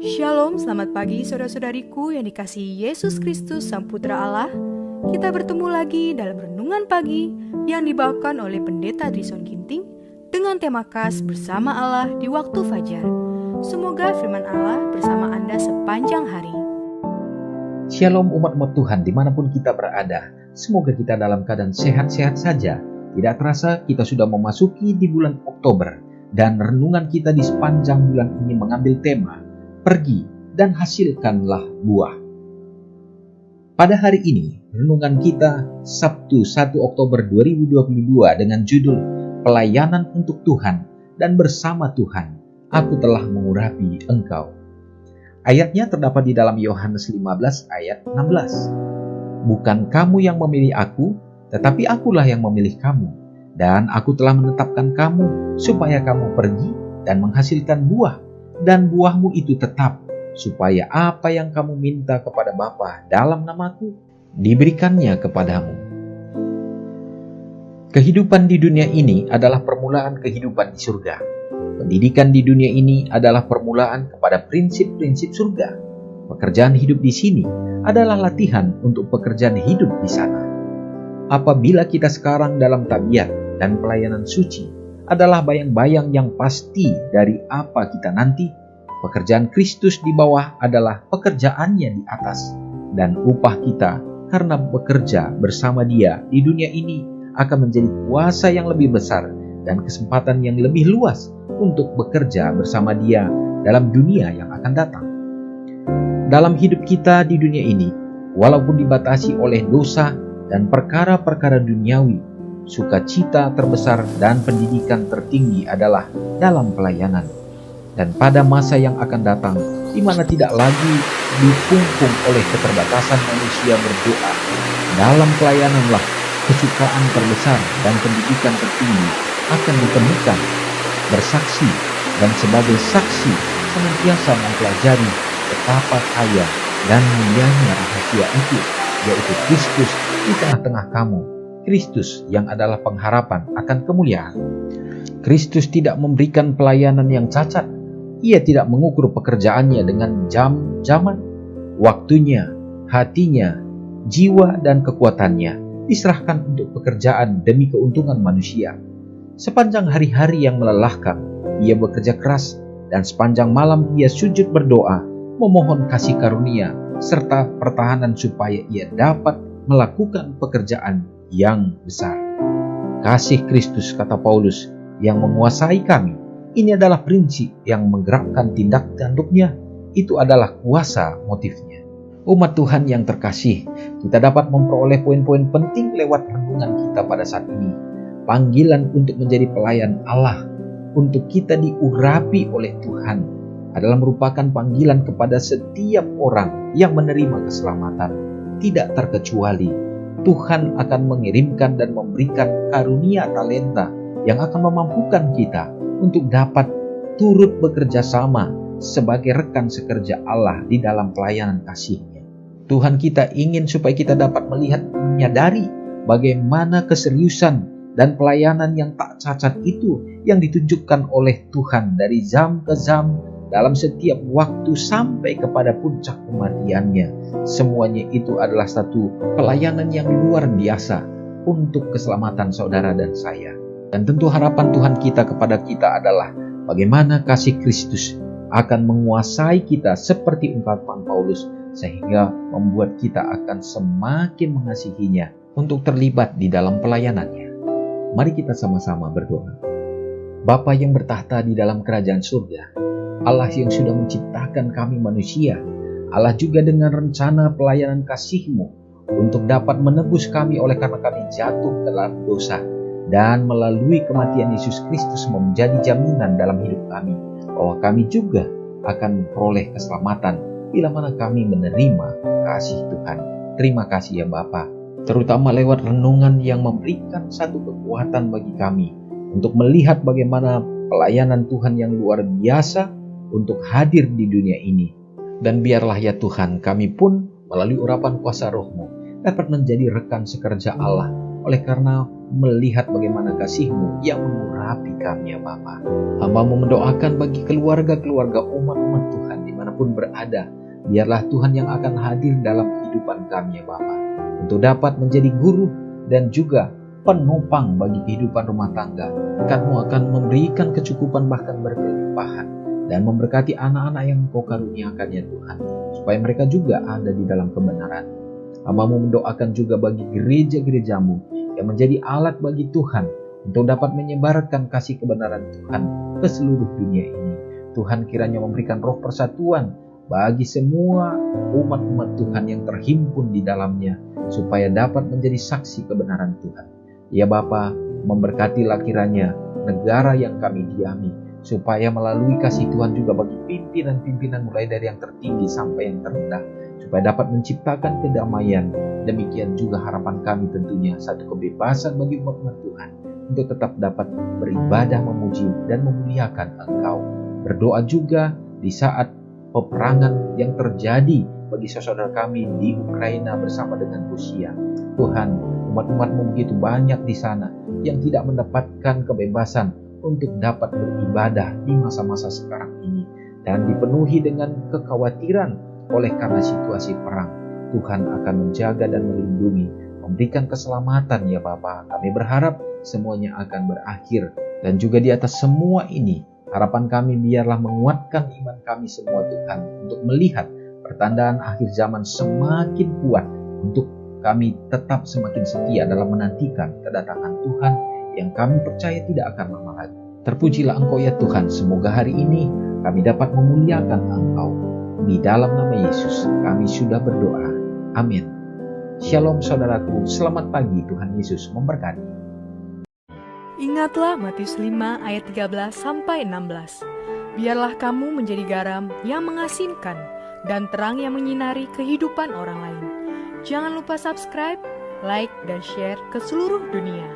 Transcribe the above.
Shalom, selamat pagi saudara-saudariku yang dikasihi Yesus Kristus Sang Putra Allah. Kita bertemu lagi dalam Renungan Pagi yang dibawakan oleh Pendeta Drison Ginting dengan tema khas Bersama Allah di Waktu Fajar. Semoga firman Allah bersama Anda sepanjang hari. Shalom umat-umat Tuhan dimanapun kita berada. Semoga kita dalam keadaan sehat-sehat saja. Tidak terasa kita sudah memasuki di bulan Oktober. Dan renungan kita di sepanjang bulan ini mengambil tema Pergi dan hasilkanlah buah. Pada hari ini, renungan kita Sabtu 1 Oktober 2022 dengan judul Pelayanan untuk Tuhan dan Bersama Tuhan, Aku telah mengurapi engkau. Ayatnya terdapat di dalam Yohanes 15 ayat 16. Bukan kamu yang memilih aku, tetapi akulah yang memilih kamu. Dan aku telah menetapkan kamu supaya kamu pergi dan menghasilkan buah. Dan buahmu itu tetap, supaya apa yang kamu minta kepada Bapa dalam namaku, diberikannya kepadamu. Kehidupan di dunia ini adalah permulaan kehidupan di surga. Pendidikan di dunia ini adalah permulaan kepada prinsip-prinsip surga. Pekerjaan hidup di sini adalah latihan untuk pekerjaan hidup di sana. Apabila kita sekarang dalam tabiat dan pelayanan suci, adalah bayang-bayang yang pasti dari apa kita nanti. Pekerjaan Kristus di bawah adalah pekerjaannya di atas. Dan upah kita karena bekerja bersama Dia di dunia ini akan menjadi kuasa yang lebih besar dan kesempatan yang lebih luas untuk bekerja bersama Dia dalam dunia yang akan datang. Dalam hidup kita di dunia ini, walaupun dibatasi oleh dosa dan perkara-perkara duniawi, sukacita terbesar dan pendidikan tertinggi adalah dalam pelayanan. Dan pada masa yang akan datang, di mana tidak lagi dikungkung oleh keterbatasan manusia berdoa, dalam pelayananlah kesukaan terbesar dan pendidikan tertinggi akan ditemukan. Bersaksi dan sebagai saksi senantiasa mempelajari betapa kaya dan mulianya rahasia itu, yaitu Kristus di tengah-tengah kamu. Kristus yang adalah pengharapan akan kemuliaan. Kristus tidak memberikan pelayanan yang cacat. Ia tidak mengukur pekerjaannya dengan jam-jaman. Waktunya, hatinya, jiwa dan kekuatannya diserahkan untuk pekerjaan demi keuntungan manusia. Sepanjang hari-hari yang melelahkan, ia bekerja keras, dan sepanjang malam ia sujud berdoa, memohon kasih karunia serta pertahanan supaya ia dapat melakukan pekerjaan yang besar. Kasih Kristus, kata Paulus, yang menguasai kami. Ini adalah prinsip yang menggerakkan tindak tanduknya. Itu adalah kuasa motifnya. Umat Tuhan yang terkasih, kita dapat memperoleh poin-poin penting lewat renungan kita pada saat ini. Panggilan untuk menjadi pelayan Allah, untuk kita diurapi oleh Tuhan, adalah merupakan panggilan kepada setiap orang yang menerima keselamatan. Tidak terkecuali, Tuhan akan mengirimkan dan memberikan karunia talenta yang akan memampukan kita untuk dapat turut bekerja sama sebagai rekan sekerja Allah di dalam pelayanan kasih-Nya. Tuhan kita ingin supaya kita dapat melihat, menyadari bagaimana keseriusan dan pelayanan yang tak cacat itu yang ditunjukkan oleh Tuhan dari jam ke jam dalam setiap waktu sampai kepada puncak kematiannya. Semuanya itu adalah satu pelayanan yang luar biasa untuk keselamatan saudara dan saya. Dan tentu harapan Tuhan kita kepada kita adalah bagaimana kasih Kristus akan menguasai kita seperti ungkapan Paulus, sehingga membuat kita akan semakin mengasihinya untuk terlibat di dalam pelayanannya. Mari kita sama-sama berdoa. Bapa yang bertahta di dalam kerajaan surga, Allah yang sudah menciptakan kami manusia, Allah juga dengan rencana pelayanan kasih-Mu untuk dapat menebus kami oleh karena kami jatuh dalam dosa, dan melalui kematian Yesus Kristus menjadi jaminan dalam hidup kami, bahwa kami juga akan memperoleh keselamatan bila mana kami menerima kasih Tuhan. Terima kasih ya Bapa, terutama lewat renungan yang memberikan satu kekuatan bagi kami untuk melihat bagaimana pelayanan Tuhan yang luar biasa untuk hadir di dunia ini. Dan biarlah ya Tuhan, kami pun melalui urapan kuasa Roh-Mu dapat menjadi rekan sekerja Allah, oleh karena melihat bagaimana kasih-Mu yang mengurapi kami ya Bapa. Hamba-Mu mendoakan bagi keluarga-keluarga umat-umat Tuhan dimanapun dimanapun berada, biarlah Tuhan yang akan hadir dalam kehidupan kami ya Bapa, untuk dapat menjadi guru dan juga penopang bagi kehidupan rumah tangga. Engkau akan memberikan kecukupan bahkan berkelimpahan dan memberkati anak-anak yang Engkau karuniakan ya Tuhan, supaya mereka juga ada di dalam kebenaran. Hamba-Mu mendoakan juga bagi gereja-gereja-Mu yang menjadi alat bagi Tuhan untuk dapat menyebarkan kasih kebenaran Tuhan ke seluruh dunia ini. Tuhan kiranya memberikan roh persatuan bagi semua umat-umat Tuhan yang terhimpun di dalamnya, supaya dapat menjadi saksi kebenaran Tuhan. Ya Bapa, memberkatilah kiranya negara yang kami diami, supaya melalui kasih Tuhan juga bagi pimpinan-pimpinan mulai dari yang tertinggi sampai yang terendah, supaya dapat menciptakan kedamaian. Demikian juga harapan kami tentunya satu kebebasan bagi umat-umat Tuhan untuk tetap dapat beribadah, memuji dan memuliakan Engkau. Berdoa juga di saat peperangan yang terjadi bagi saudara kami di Ukraina bersama dengan Rusia. Tuhan, umat-umat-Mu begitu banyak di sana yang tidak mendapatkan kebebasan untuk dapat beribadah di masa-masa sekarang ini, dan dipenuhi dengan kekhawatiran oleh karena situasi perang. Tuhan akan menjaga dan melindungi, memberikan keselamatan ya Bapa. Kami berharap semuanya akan berakhir, dan juga di atas semua ini harapan kami biarlah menguatkan iman kami semua Tuhan, untuk melihat pertandaan akhir zaman semakin kuat, untuk kami tetap semakin setia dalam menantikan kedatangan Tuhan yang kami percaya tidak akan lama lagi. Terpujilah Engkau ya Tuhan, semoga hari ini kami dapat memuliakan Engkau. Di dalam nama Yesus kami sudah berdoa. Amin. Shalom saudaraku, selamat pagi, Tuhan Yesus memberkati. Ingatlah Matius 5 ayat 13-16. Biarlah kamu menjadi garam yang mengasinkan dan terang yang menyinari kehidupan orang lain. Jangan lupa subscribe, like, dan share ke seluruh dunia.